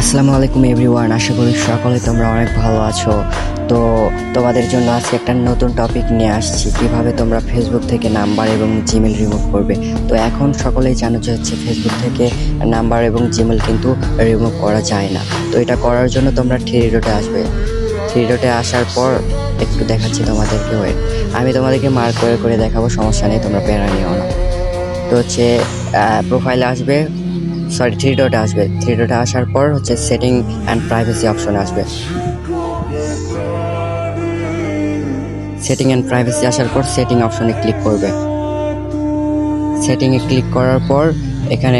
আসসালামু আলাইকুম এভরিওয়ান, আশা করি সকলে তোমরা অনেক ভালো আছো। তো তোমাদের জন্য আজকে একটা নতুন টপিক নিয়ে আসছি, কিভাবে তোমরা ফেসবুক থেকে নাম্বার এবং জিমেল রিমুভ করবে। তো এখন সকলেই জানো যে হচ্ছে ফেসবুক থেকে নাম্বার এবং জিমেল কিন্তু রিমুভ করা যায় না। তো এটা করার জন্য তোমরা থ্রি ডটে আসবে। থ্রি ডটে আসার পর একটু দেখাচ্ছি তোমাদেরকে, ওয়েট, আমি তোমাদেরকে মার্ক করে করে দেখাবো, সমস্যা নেই, তোমরা প্যারা নিও না। তো হচ্ছে প্রোফাইলে আসবে, সরি থ্রি ডটে আসবে। থ্রি ডটে আসার পর হচ্ছে সেটিং অ্যান্ড প্রাইভেসি অপশন আসবে। সেটিং অ্যান্ড প্রাইভেসি আসার পর সেটিং অপশনে ক্লিক করবে। সেটিংয়ে ক্লিক করার পর এখানে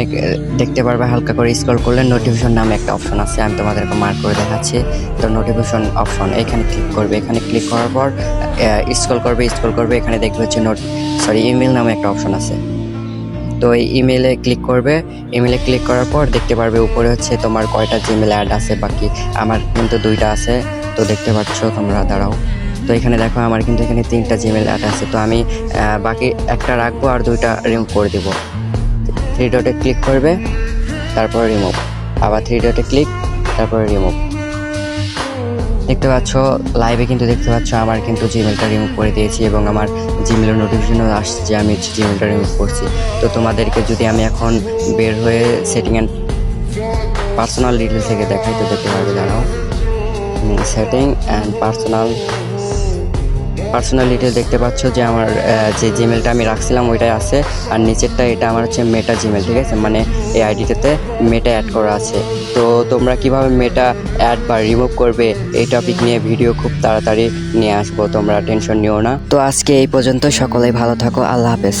দেখতে পারবে, হালকা করে স্ক্রল করলে নোটিফিকেশন নামে একটা অপশন আছে, আমি তোমাদেরকে মার্ক করে দেখাচ্ছি। তো নোটিফিকেশন অপশন এখানে ক্লিক করবে। এখানে ক্লিক করার পর স্ক্রল করবে, এখানে দেখবে হচ্ছে ইমেল নামে একটা অপশন আছে। তো এই ইমেলে ক্লিক করবে। ইমেলে ক্লিক করার পর দেখতে পারবে উপরে হচ্ছে তোমার কয়টা জিমেল অ্যাড আছে বাকি। আমার কিন্তু 2টা আছে, তো দেখতে পাচ্ছ তোমরা, দাঁড়াও। তো এখানে দেখো আমার কিন্তু এখানে 3টা জিমেল অ্যাড আছে, তো আমি বাকি একটা রাখবো আর 2টা রিমুভ করে দিব। থ্রি ডটে ক্লিক করবে, তারপর রিমুভ, আবার থ্রি ডটে ক্লিক, তারপরে রিমুভ। দেখতে পাচ্ছ লাইভে কিন্তু দেখতে পাচ্ছ আমার কিন্তু জিমেলটা রিমুভ করে দিয়েছি এবং আমার জিমেলের নোটিফিকেশনও আসছে যে আমি জিমেলটা রিমুভ করছি। তো তোমাদেরকে যদি আমি এখন বের হয়ে সেটিং অ্যান্ড পার্সোনাল ডিটেল থেকে দেখাই, তো দেখতে পারবে, জানাও সেটিং অ্যান্ড পার্সোনাল ডিটেল দেখতে পাচ্ছ যে আমার যে জিমেলটা আমি রাখছিলাম ওইটাই আছে, আর নিচেরটা এটা আমার হচ্ছে মেটা জিমেল, ঠিক আছে, মানে এই আইডিটাতে মেটা অ্যাড করা আছে। তো তোমরা কিভাবে মেটা অ্যাড বা রিমুভ করবে এই টপিক নিয়ে ভিডিও খুব তাড়াতাড়ি নিয়ে আসবো, তোমরা টেনশন নিও না। তো আজকে এই পর্যন্ত, সকলেই ভালো থাকো, আল্লাহ হাফেজ।